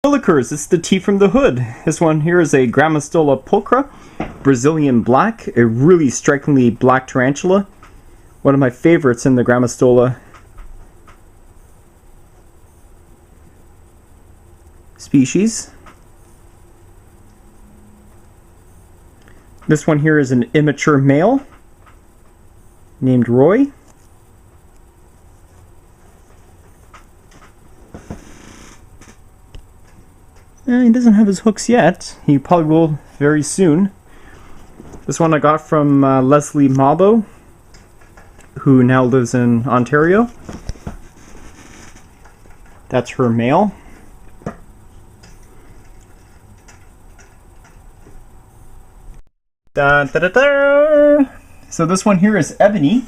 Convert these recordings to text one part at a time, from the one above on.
Willikers, it's the tea from the hood. This one here is a Grammostola pulchra, Brazilian black, a really strikingly black tarantula. One of my favorites in the Grammostola species. This one here is an immature male named Roy. He doesn't have his hooks yet. He probably will very soon. This one I got from Leslie Mabo, who now lives in Ontario. That's her male. So this one here is Ebony,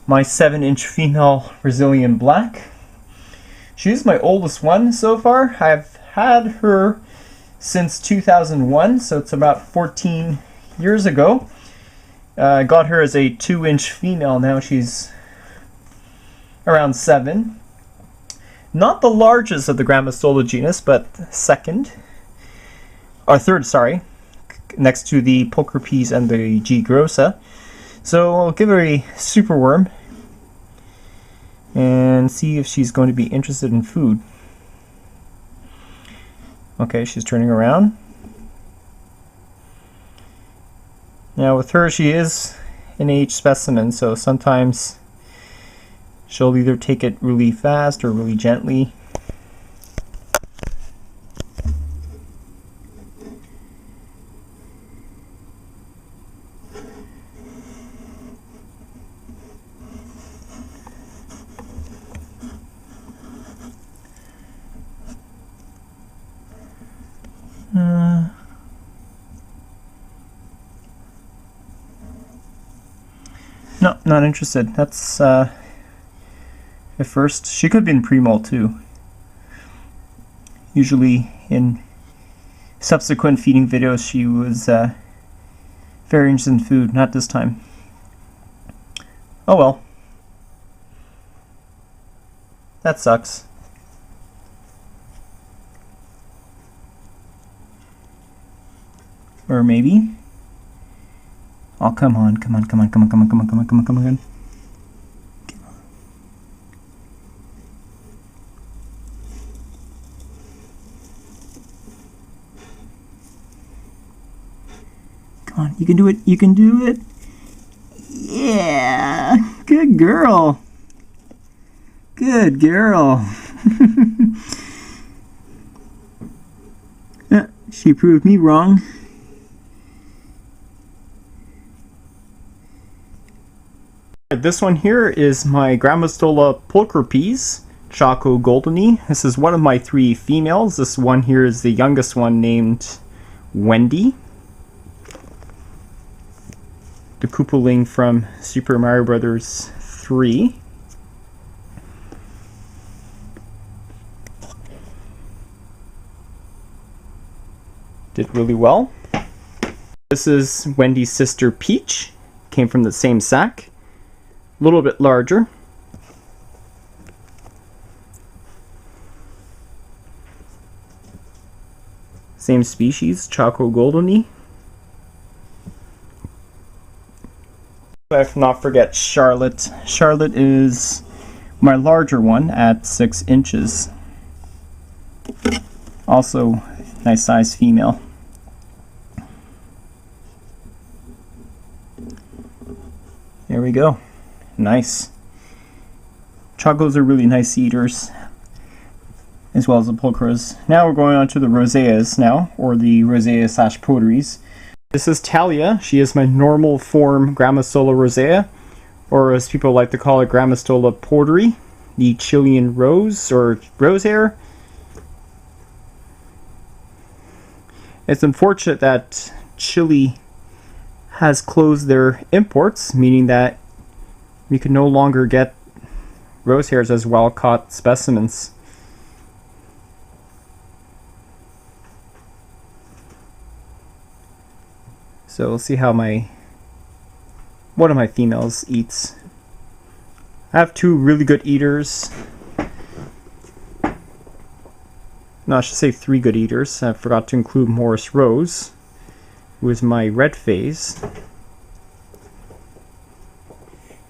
my 7-inch female Brazilian black. She's my oldest one so far. I've had her since 2001, so it's about 14 years ago. I got her as a 2-inch female. Now she's around 7. Not the largest of the Grammostola genus, but third, sorry, next to the pulchripes and the gigas. So I'll give her a superworm and see if she's going to be interested in food. Okay, she's turning around. Now with her, she is an aged specimen, so sometimes she'll either take it really fast or really gently. No, not interested. That's at first. She could have been pre-molt too. Usually in subsequent feeding videos she was very interested in food. Not this time. Oh well. That sucks. Or maybe. Oh, come on, come on, come on, come on, come on, come on, come on, come on, come on. Come on, you can do it, you can do it. Yeah, good girl. Good girl. She proved me wrong. This one here is my Grammostola pulchripes, Chaco goldeni. This is one of my 3 females. This one here is the youngest one, named Wendy. The Koopaling from Super Mario Bros. 3. Did really well. This is Wendy's sister Peach. Came from the same sack. A little bit larger. Same species, Chaco goldeni. Let's not forget Charlotte. Charlotte is my larger one at 6 inches. Also, nice size female. There we go. Nice. Chacos are really nice eaters, as well as the pulchras. Now we're going on to the roseas now, or the rosea / porteris. This is Talia. She is my normal form Grammostola rosea, or as people like to call it, Grammostola porteri, the Chilean rose, or rose hair. It's unfortunate that Chile has closed their imports, meaning that we can no longer get rose hairs as wild-caught specimens. So we'll see how one of my females eats. I have 2 really good eaters. No, I should say 3 good eaters. I forgot to include Morris Rose, who is my red phase.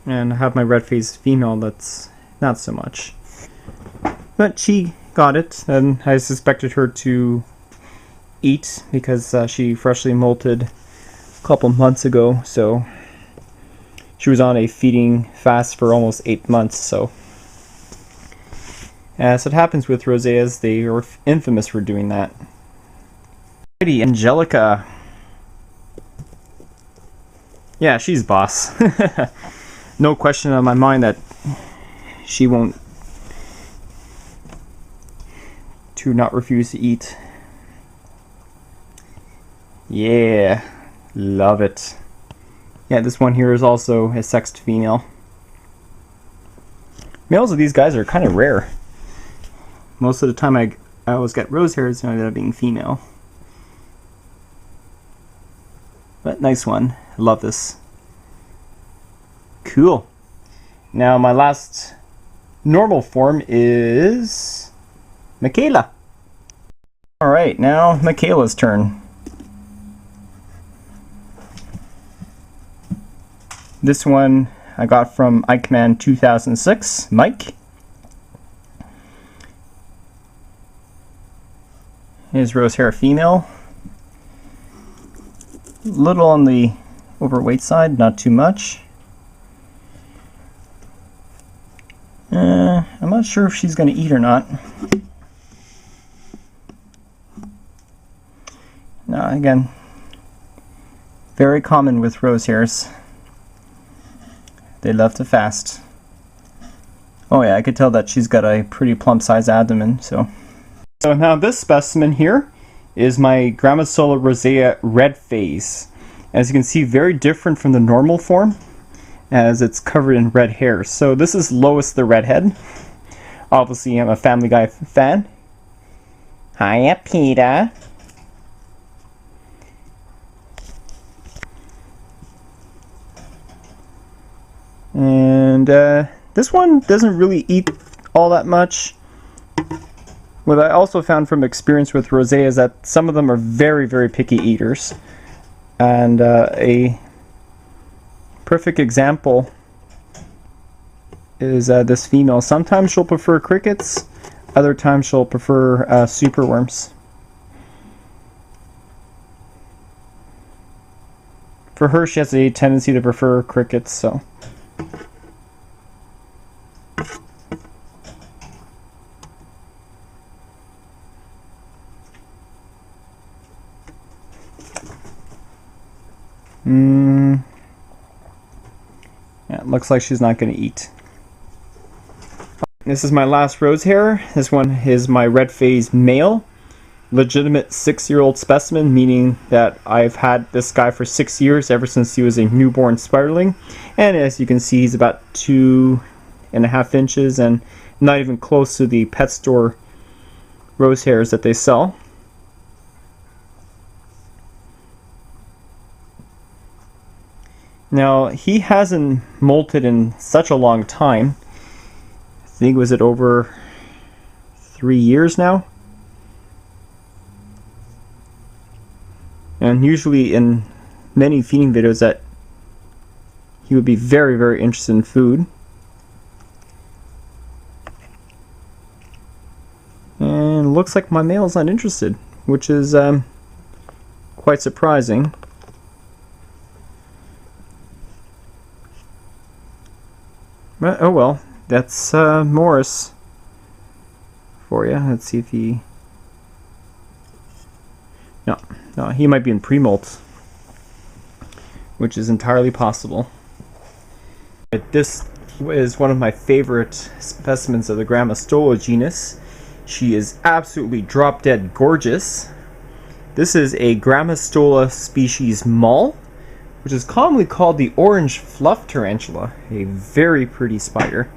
And I have my red phase female that's not so much. But she got it, and I suspected her to eat because she freshly molted a couple months ago, so she was on a feeding fast for almost 8 months, so as it happens with roseas, they are infamous for doing that. Pretty Angelica. Yeah, she's boss. No question on my mind that she won't not refuse to eat. Yeah, love it. Yeah, this one here is also a sexed female. Males of these guys are kind of rare. Most of the time I always get rose hairs and I end up being female. But nice one. I love this. Cool. Now my last normal form is Michaela. Alright, now Michaela's turn. This one I got from Ikeman 2006, Mike. His rose hair female. Little on the overweight side, not too much. I'm not sure if she's going to eat or not. No, again, very common with rose hairs. They love to fast. Oh yeah, I could tell that she's got a pretty plump size abdomen, so. So now this specimen here is my Grammostola rosea red phase. As you can see, very different from the normal form, as it's covered in red hairs. So this is Lois the redhead. Obviously I'm a Family Guy fan. Hiya, Peter. And this one doesn't really eat all that much. What I also found from experience with rosea is that some of them are very, very picky eaters. And a perfect example is this female. Sometimes she'll prefer crickets, other times she'll prefer superworms. For her, she has a tendency to prefer crickets, so. Yeah, it looks like she's not going to eat. This is my last rose hair. This one is my red phase male. Legitimate 6-year-old specimen, meaning that I've had this guy for 6 years, ever since he was a newborn spiderling. And as you can see, he's about 2.5 inches and not even close to the pet store rose hairs that they sell. Now, he hasn't molted in such a long time. I think, was it over 3 years now? And usually in many feeding videos that he would be very, very interested in food. And it looks like my male's not interested, which is quite surprising. Oh well, that's Morris for you. Let's see if he... No, he might be in pre-molt, which is entirely possible. But this is one of my favorite specimens of the Grammostola genus. She is absolutely drop-dead gorgeous. This is a Grammostola species maule, which is commonly called the orange fluff tarantula, a very pretty spider.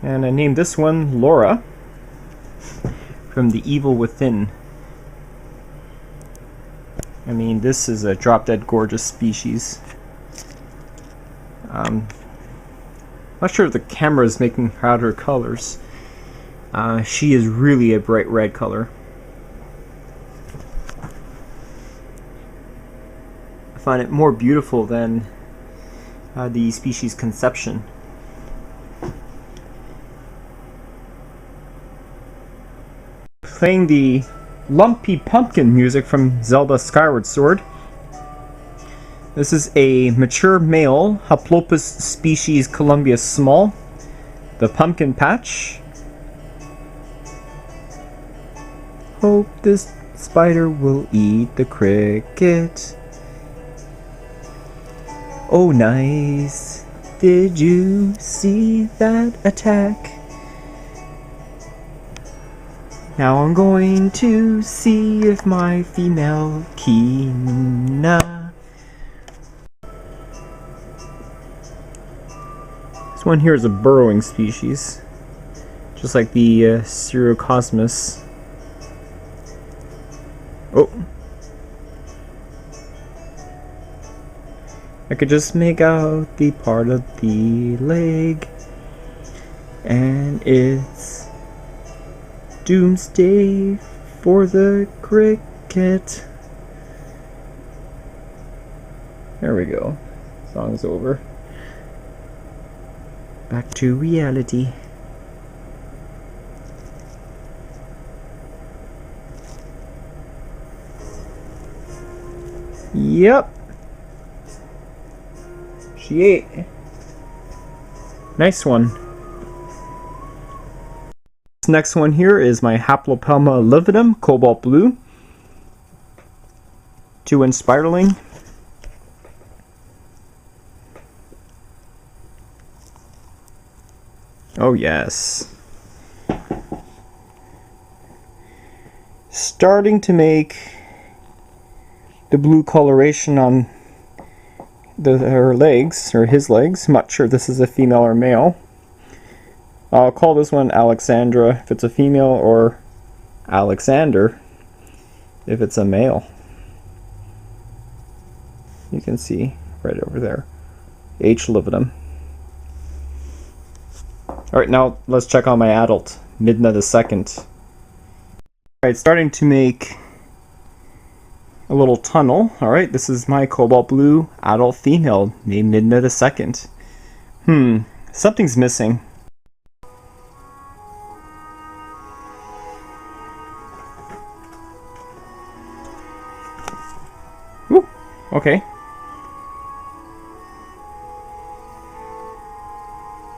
And I named this one Laura, from The Evil Within. I mean, this is a drop-dead gorgeous species. Not sure if the camera is making out her colors. She is really a bright red color. I find it more beautiful than the species conception. Playing the lumpy pumpkin music from Zelda Skyward Sword. This is a mature male Haplopus species Colombia small. The pumpkin patch. Hope this spider will eat the cricket. Oh nice, did you see that attack? Now I'm going to see if my female Kina. This one here is a burrowing species, just like the Heteroscodra. Oh. I could just make out the part of the leg, and it's doomsday for the cricket. There we go. Song's over. Back to reality. Yep. She ate. Nice one. This next one here is my Haplopelma lividum, Cobalt Blue. 2-inch spiraling. Oh yes. Starting to make the blue coloration on her legs, or his legs. I'm not sure if this is a female or male. I'll call this one Alexandra if it's a female, or Alexander if it's a male. You can see right over there. H. lividum. Alright, now let's check on my adult, Midna the second. Alright, starting to make a little tunnel. Alright, this is my Cobalt Blue adult female named Midna the second. Something's missing. Woo, okay.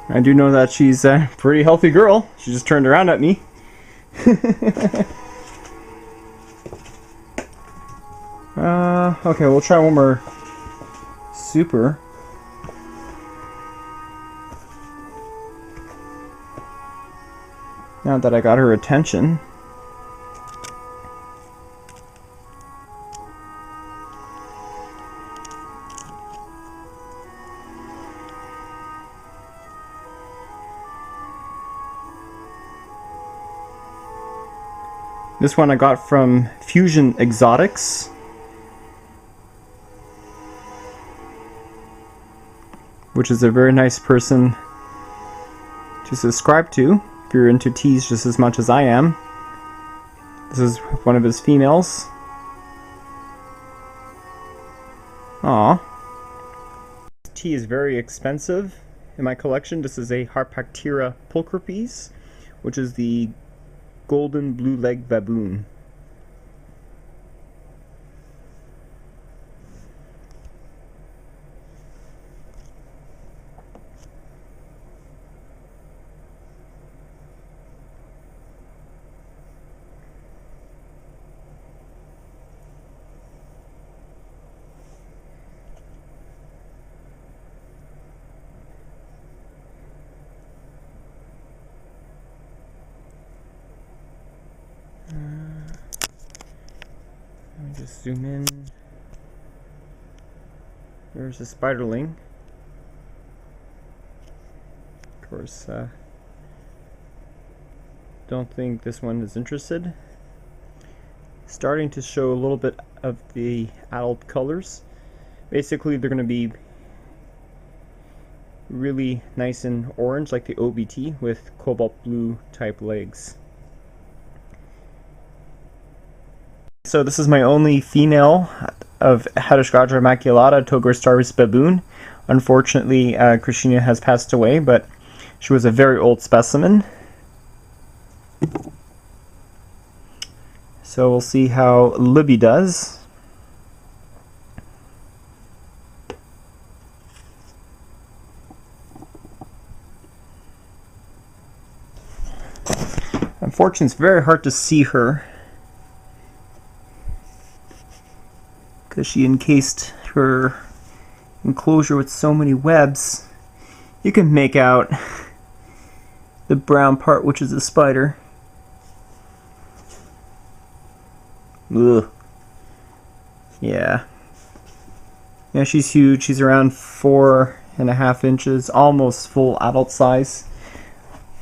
I do know that she's a pretty healthy girl. She just turned around at me. Okay, we'll try one more super. Now that I got her attention. This one I got from Fusion Exotics. Which is a very nice person to subscribe to if you're into teas just as much as I am. This is one of his females. Aww. This tea is very expensive in my collection. This is a Harpactira pulchripes, which is the golden blue leg baboon. Let me just zoom in. There's a spiderling. Of course, don't think this one is interested. Starting to show a little bit of the adult colors. Basically, they're going to be Really nice and orange like the OBT with cobalt blue type legs. So this is my only female of Heteroscodra maculata, Togo Starburst baboon. Unfortunately, Christina has passed away, but she was a very old specimen. So we'll see how Libby does. Unfortunately, it's very hard to see her because she encased her enclosure with so many webs. You can make out the brown part, which is the spider. Ugh. Yeah, she's huge. She's around 4.5 inches, almost full adult size.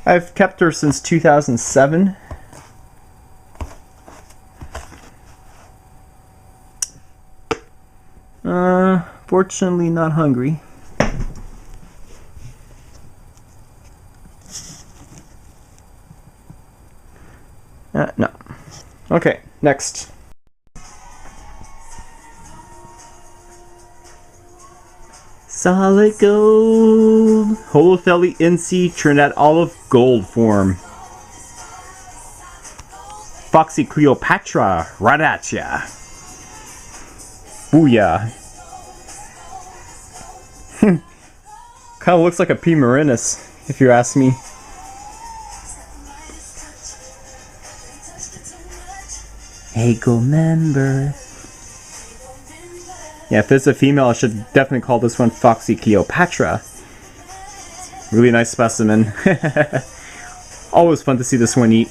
I've kept her since 2007. Fortunately not hungry. No. Okay, next. Solid gold. Holothele Incy Trinidad Olive Gold form. Foxy Cleopatra, right at ya. Booyah. Kind of looks like a P. marinus, if you ask me. Hey, go member. Yeah, if it's a female, I should definitely call this one Foxy Cleopatra. Really nice specimen. Always fun to see this one eat.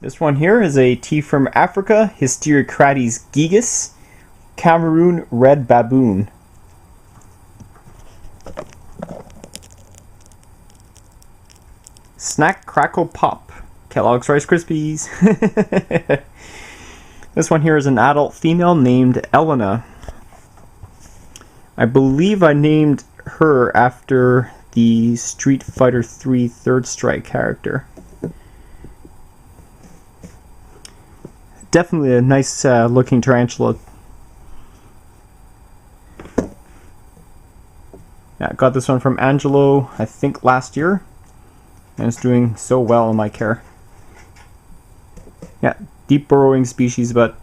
This one here is a tea from Africa, Hysterocrates gigas, Cameroon Red Baboon. Snack, crackle, pop. Kellogg's Rice Krispies. This one here is an adult female named Elena. I believe I named her after the Street Fighter 3 Third Strike character. Definitely a nice looking tarantula. Yeah, I got this one from Angelo, I think last year. And it's doing so well in my care. Yeah, deep burrowing species, but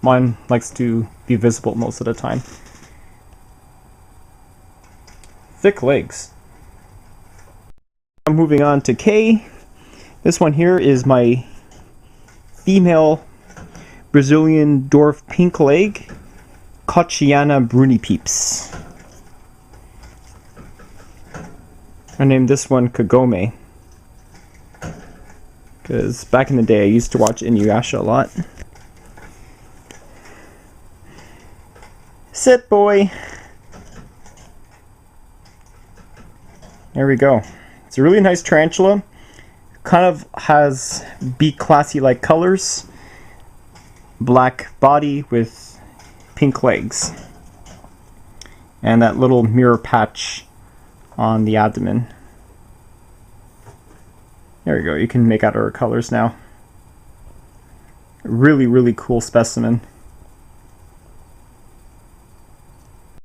mine likes to be visible most of the time. Thick legs. I'm moving on to K. This one here is my female Brazilian dwarf pink leg, Cochiana brunipeeps. I named this one Kagome because back in the day I used to watch Inuyasha a lot. Sit, boy. There we go. It's a really nice tarantula. Kind of has beak classy-like colors. Black body with pink legs. And that little mirror patch on the abdomen. There we go. You can make out our colors now. Really, really cool specimen.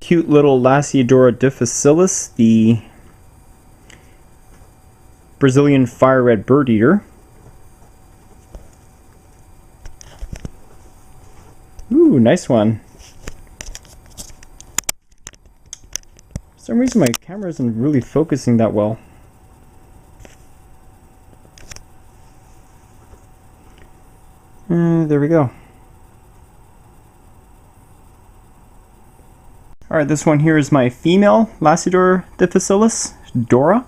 Cute little Lasiodora difficilis, the Brazilian fire red bird eater. Ooh, nice one. For some reason my camera isn't really focusing that well. There we go. Alright, this one here is my female Lasiodora difficilis, Dora.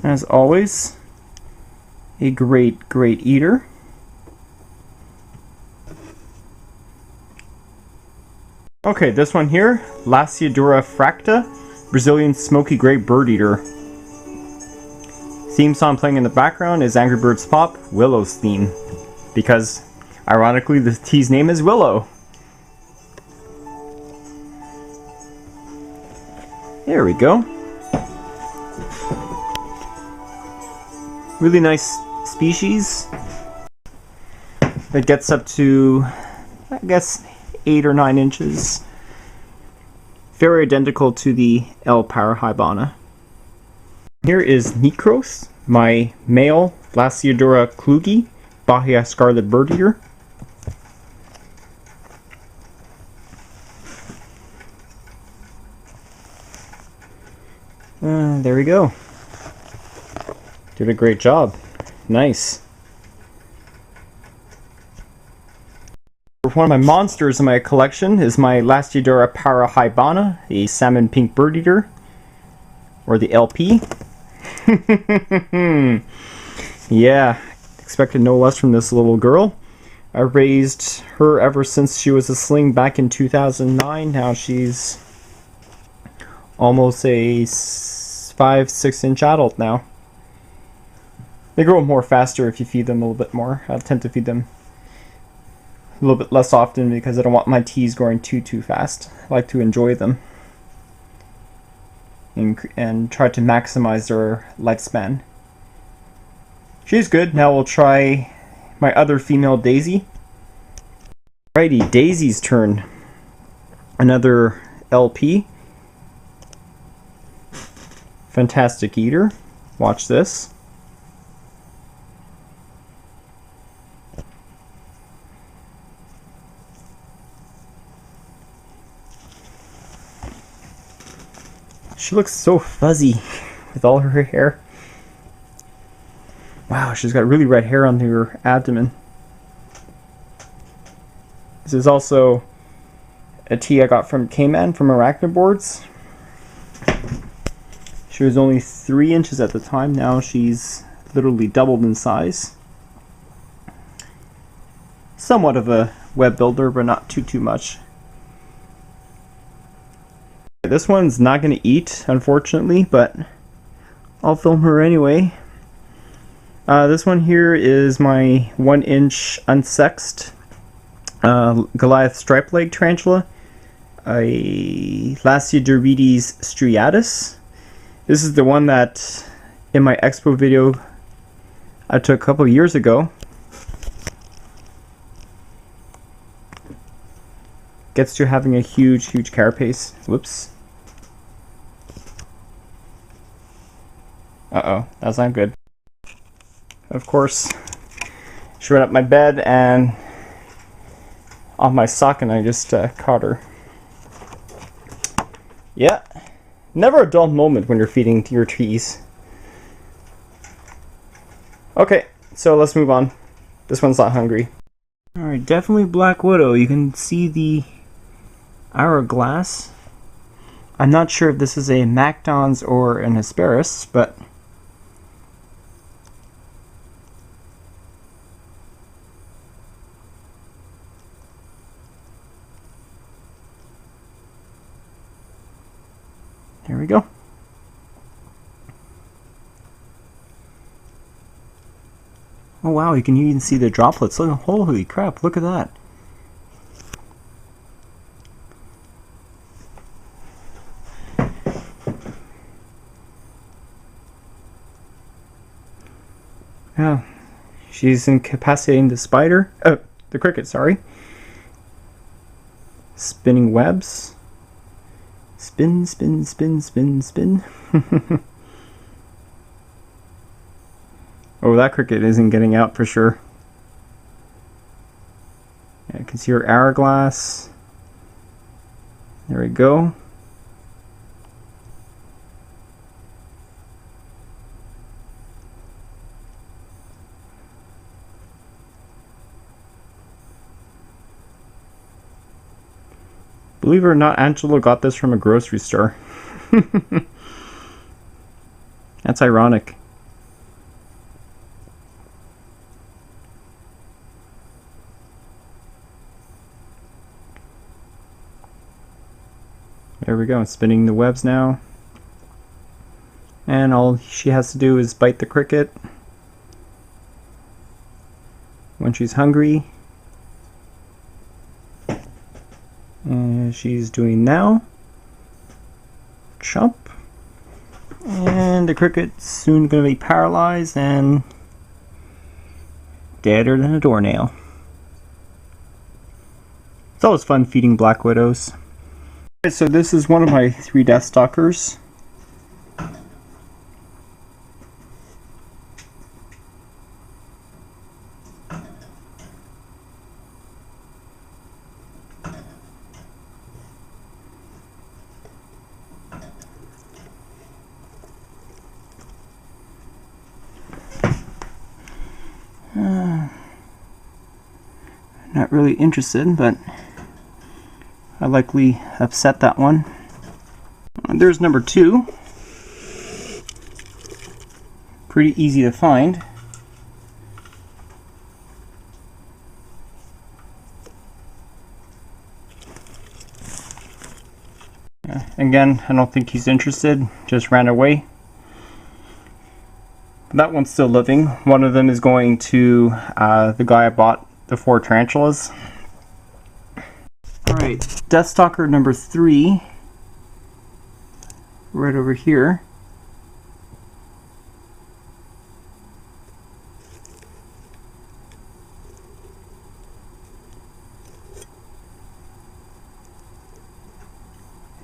As always, a great eater. Okay, this one here, Lasiodora fracta, Brazilian smoky gray bird eater. Theme song playing in the background is Angry Birds Pop, Willow's theme, because ironically the tea's name is Willow. There we go. Really nice species. That gets up to, I guess, 8 or 9 inches. Very identical to the L. parahybana. Here is Necros, my male Lasiodora klugi, Bahia scarlet bird eater. There we go. Did a great job. Nice. One of my monsters in my collection is my Lasiodora parahybana, a salmon pink bird eater, or the LP. Yeah, expected no less from this little girl. I raised her ever since she was a sling back in 2009. Now she's almost a 5-6 inch adult now. They grow more faster if you feed them a little bit more. I tend to feed them a little bit less often because I don't want my teas growing too fast. I like to enjoy them and try to maximize their lifespan. She's good. Now we'll try my other female Daisy. Alrighty, Daisy's turn. Another LP. Fantastic eater. Watch this. She looks so fuzzy with all her hair. Wow, she's got really red hair on her abdomen. This is also a tea I got from Cayman from Arachnoboards. She was only 3 inches at the time. Now she's literally doubled in size. Somewhat of a web builder, but not too much. This one's not going to eat, unfortunately, but I'll film her anyway. This one here is my 1 inch unsexed Goliath stripe leg tarantula, a Lasiodorides striatus. This is the one that in my expo video I took a couple of years ago. Gets to having a huge carapace. Whoops. Uh-oh, that's not good. Of course, she ran up my bed and off my sock and I just caught her. Yeah, never a dull moment when you're feeding your trees. Okay, so let's move on. This one's not hungry. Alright, definitely Black Widow. You can see the hourglass. I'm not sure if this is a Macdons or an Hesperus, but there we go. Oh wow, you can even see the droplets. Look, holy crap, look at that. Yeah, she's incapacitating the spider. Oh, the cricket, sorry. Spinning webs. Spin, spin, spin, spin, spin. Oh, that cricket isn't getting out for sure. Yeah, I can see her hourglass. There we go. Believe it or not, Angela got this from a grocery store. That's ironic. There we go, spinning the webs now. And all she has to do is bite the cricket when she's hungry. And she's doing now. chomp. And the cricket's soon going to be paralyzed and deader than a doornail. It's always fun feeding black widows. Okay, so this is one of my 3 death stalkers. Not really interested, but I likely upset that one. There's number 2. Pretty easy to find. Again, I don't think he's interested, just ran away. That one's still living. One of them is going to the guy I bought the 4 tarantulas. Alright, Deathstalker number 3. Right over here.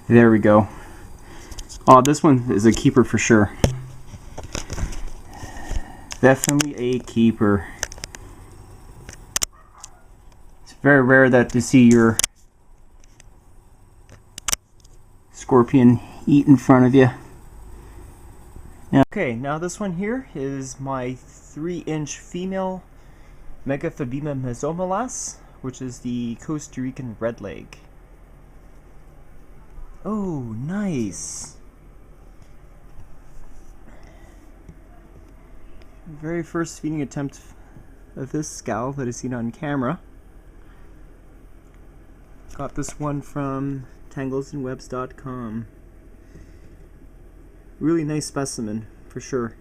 There we go. Oh, this one is a keeper for sure. Definitely a keeper. It's very rare that to see your scorpion eat in front of you. Now, okay, now this one here is my 3-inch female Megaphobema mesomelas, which is the Costa Rican red leg. Oh, nice. Very first feeding attempt of this scowl that I've seen on camera. Got this one from tanglesandwebs.com. Really nice specimen, for sure.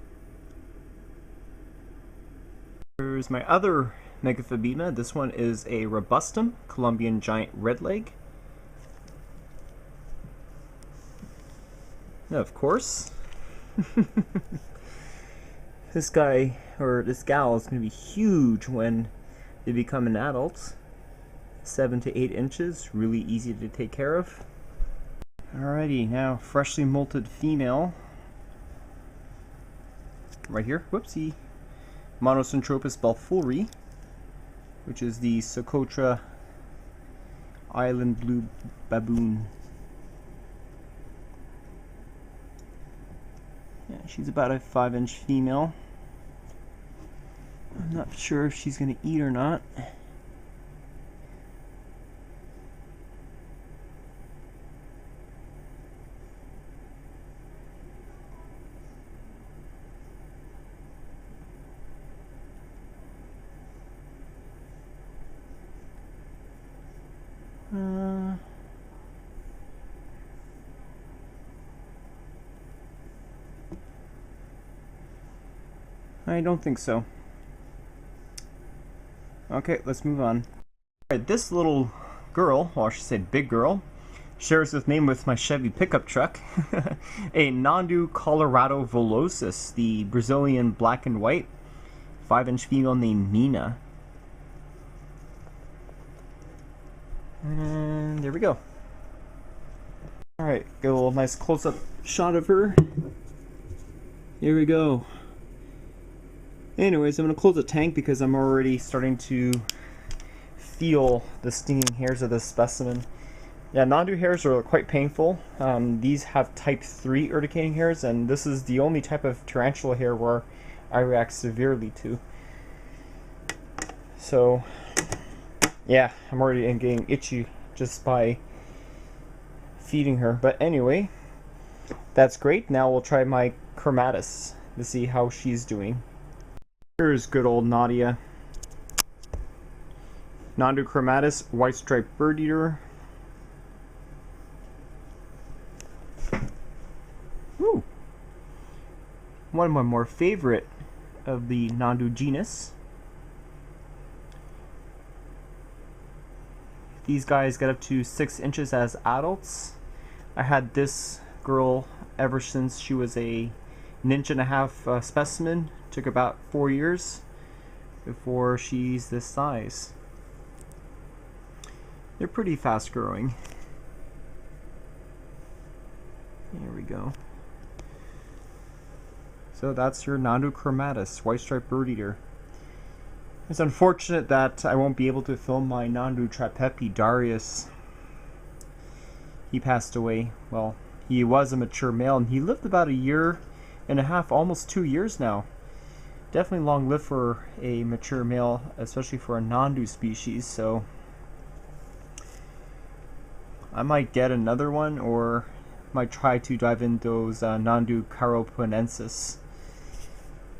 Here's my other Megaphobema. This one is a robustum, Colombian giant redleg. Of course. This guy, or this gal, is going to be huge when they become an adult. 7 to 8 inches, really easy to take care of. Alrighty, now freshly molted female. Right here, whoopsie. Monocentropas balfouri, which is the Socotra island blue baboon. Yeah, she's about a 5-inch female. I'm not sure if she's going to eat or not. I don't think so. Okay, let's move on. Alright, this little girl, or I should say big girl, shares this name with my Chevy pickup truck. A Nondu Colorado Volosus, the Brazilian black and white 5-inch female named Nina. And there we go. Alright, get a little nice close-up shot of her. Here we go. Anyways, I'm going to close the tank because I'm already starting to feel the stinging hairs of this specimen. Yeah, Nondu hairs are quite painful. These have type 3 urticating hairs, and this is the only type of tarantula hair where I react severely to. So, yeah, I'm already getting itchy just by feeding her. But anyway, that's great. Now we'll try my chromatus to see how she's doing. Here's good old Nadia. Nondu chromatus, white striped bird eater. Ooh. One of my more favorite of the Nondu genus. These guys get up to 6 inches as adults. I had this girl ever since she was a 1.5 inch specimen. Took about 4 years before she's this size. They're pretty fast growing. There we go. So that's your Nhandu chromatus, white-striped bird eater. It's unfortunate that I won't be able to film my Nhandu trapepi, Darius. He passed away. Well, he was a mature male, and he lived about 1.5 years, almost 2 years now. Definitely long lived for a mature male, especially for a Nhandu species, so I might get another one, or might try to dive into those Nhandu caroponensis,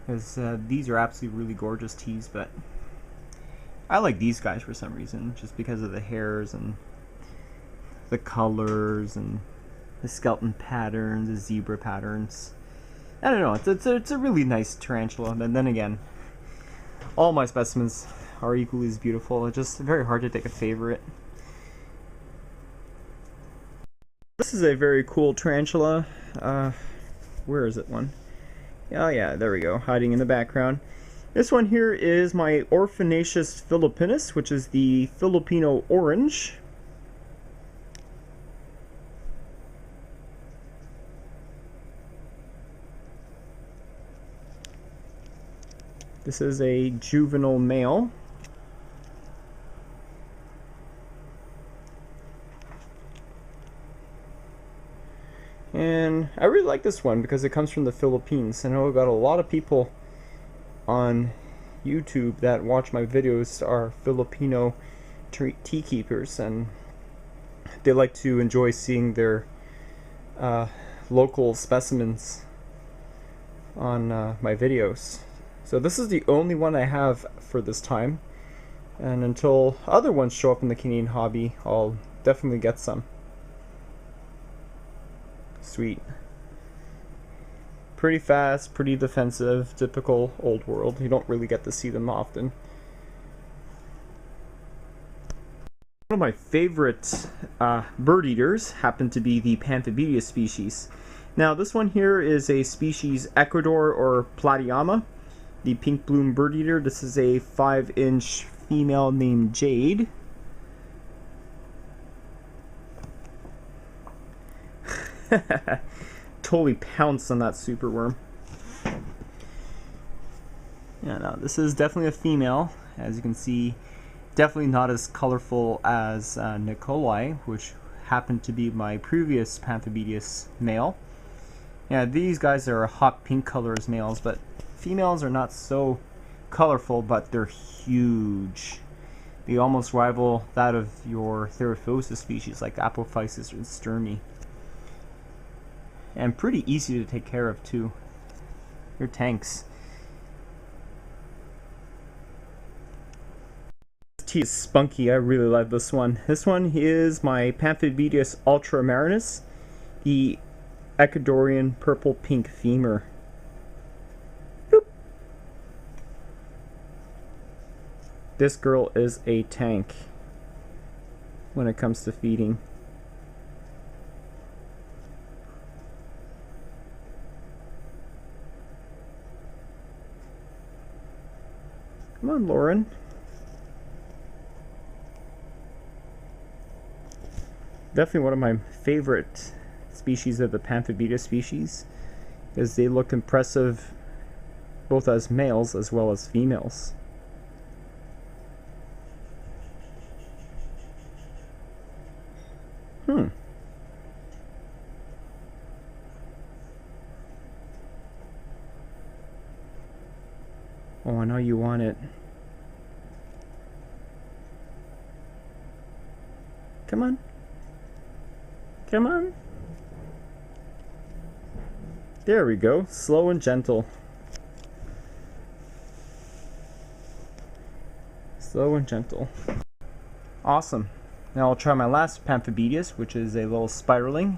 because these are absolutely really gorgeous teas, but I like these guys for some reason, just because of the hairs and the colors and the skeleton patterns, the zebra patterns. I don't know, it's a really nice tarantula, and then again, all my specimens are equally as beautiful. It's just very hard to take a favorite. This is a very cool tarantula. Where is it one? Oh yeah, there we go, hiding in the background. This one here is my Orphanaceous philippinus, which is the Filipino orange. This is a juvenile male. And I really like this one because it comes from the Philippines. I know I've got a lot of people on YouTube that watch my videos are Filipino tea keepers, and they like to enjoy seeing their local specimens on my videos. So this is the only one I have for this time, and until other ones show up in the Canadian hobby, I'll definitely get some. Sweet. Pretty fast, pretty defensive, typical old world. You don't really get to see them often. One of my favorite bird eaters happen to be the Panthobeteus species. Now this one here is a species Ecuador or Platyama, the pink bloom bird eater. This is a 5-inch female named Jade. Totally pounced on that superworm. Yeah, no, this is definitely a female. As you can see, definitely not as colorful as Nikolai, which happened to be my previous Panthobeteus male. Yeah, these guys are a hot pink color as males, but females are not so colorful, but they're huge. They almost rival that of your Theraphosis species like Apophysis or Sturmey. And pretty easy to take care of too. They're tanks. This tea is spunky. I really like this one. This one is my Panthobeteus ultramarinus, the Ecuadorian purple pink femur. Boop. This girl is a tank when it comes to feeding. Come on, Lauren. Definitely one of my favorite species of the Panthobeteus species, because they look impressive both as males as well as females. Oh, I know you want it. Come on. Come on. There we go. Slow and gentle. Slow and gentle. Awesome. Now I'll try my last Panthobeteus, which is a little spiraling,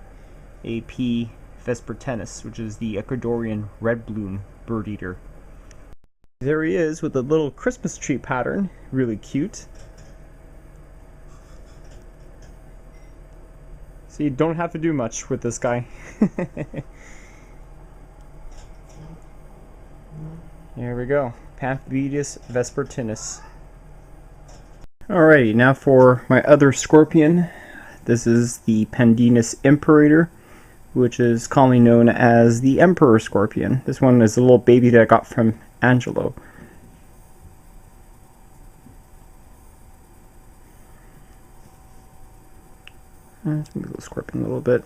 a P. vespertinus, which is the Ecuadorian red bloom bird eater. There he is with a little Christmas tree pattern. Really cute. So you don't have to do much with this guy. Here we go. Pamphidius vespertinus. Alrighty, now for my other scorpion. This is the Pandinus imperator, which is commonly known as the emperor scorpion. This one is a little baby that I got from Angelo. Let's move the scorpion a little bit.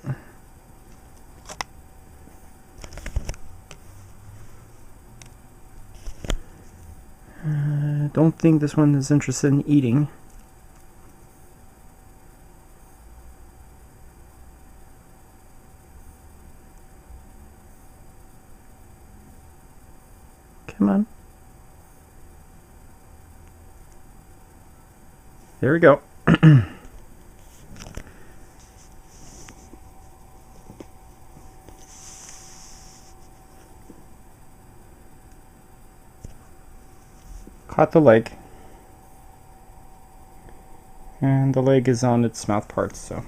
Don't think this one is interested in eating. Come on. There we go. Caught the leg. And the leg is on its mouth parts, so.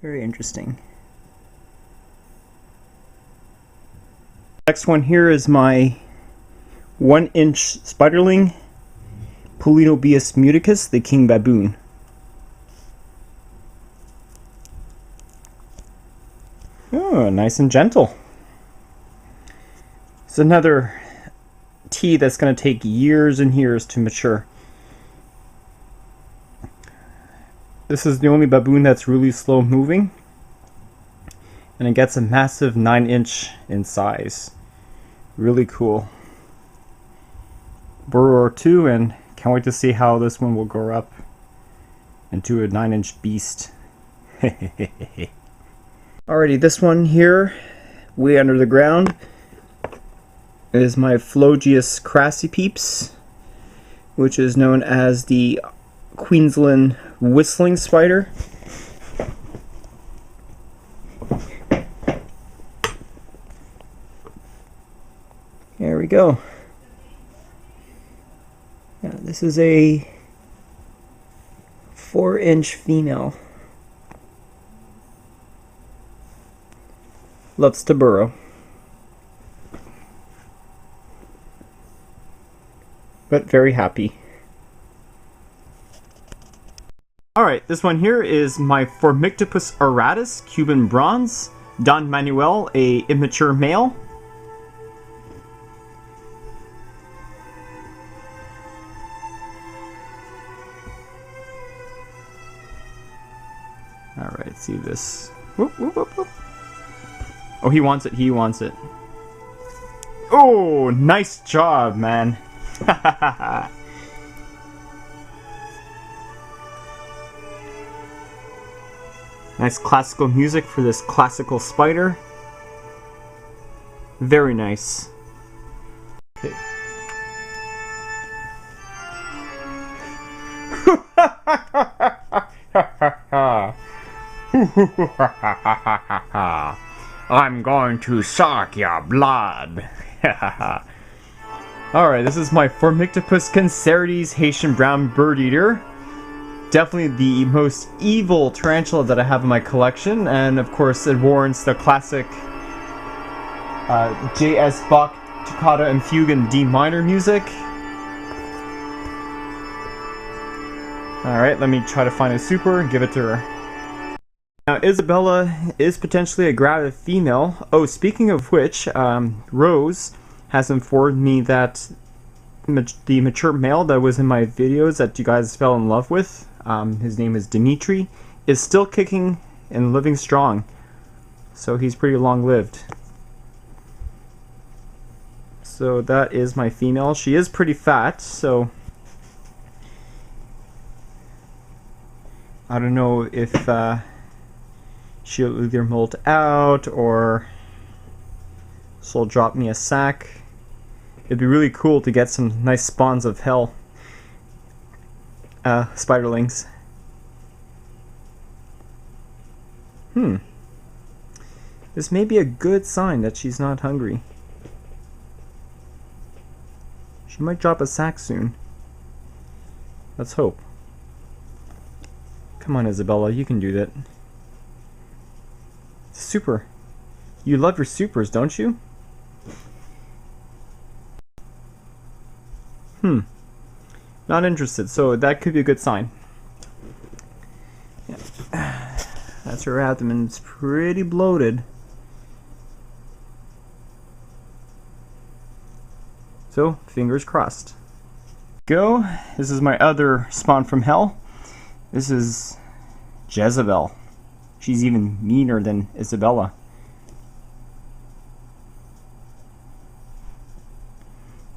Very interesting. Next one here is my 1-inch spiderling, Polinobius muticus, the king baboon. Oh, nice and gentle. It's another tea that's going to take years and years to mature. This is the only baboon that's really slow moving, and it gets a massive 9-inch in size. Really cool. Burrow or two, and can't wait to see how this one will grow up into a 9-inch beast. Alrighty, this one here, way under the ground, is my Phlogius crassipeeps, which is known as the Queensland whistling spider. There we go. Yeah, this is a 4-inch female. Loves to burrow. But very happy. Alright, this one here is my Phormictopus auratus, Cuban bronze, Don Manuel, a immature male. Alright, see this. Whoop, whoop, whoop, whoop. Oh, he wants it, he wants it. Oh, nice job, man. Nice classical music for this classical spider. Very nice. Okay. I'm going to suck your blood. Alright, this is my Phormictopus cancerides Haitian brown bird eater. Definitely the most evil tarantula that I have in my collection, and of course it warrants the classic J.S. Bach toccata and fugue in D minor music. Alright, let me try to find a super and give it to her. Now, Isabella is potentially a gravid female. Oh, speaking of which, Rose has informed me that the mature male that was in my videos that you guys fell in love with, his name is Dimitri, is still kicking and living strong. So he's pretty long-lived. So that is my female. She is pretty fat, so I don't know if she'll either molt out or she'll drop me a sack. It'd be really cool to get some nice spawns of hell spiderlings. This may be a good sign that she's not hungry. She might drop a sack soon. Let's hope. Come on, Isabella, you can do that. Super. You love your supers, don't you? Not interested, so that could be a good sign. Yeah. That's her abdomen. It's pretty bloated. So, fingers crossed. Go. This is my other spawn from hell. This is Jezebel. She's even meaner than Isabella.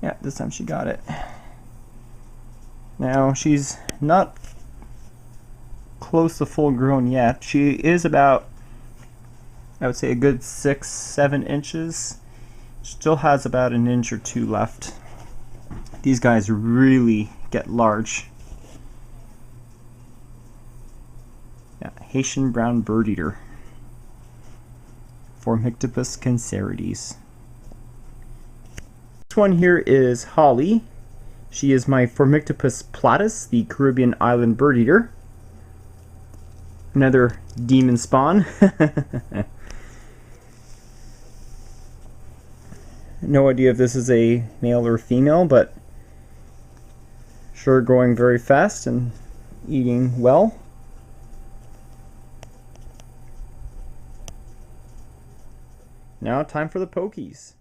Yeah, this time she got it. Now, she's not close to full grown yet. She is about, I would say, a good 6-7 inches. Still has about an inch or two left. These guys really get large. Yeah, Haitian brown bird eater. Phormictopus cancerides. This one here is Holly. She is my Phormictopus platus, the Caribbean island bird eater. Another demon spawn. No idea if this is a male or female, but sure growing very fast and eating well. Now time for the pokies.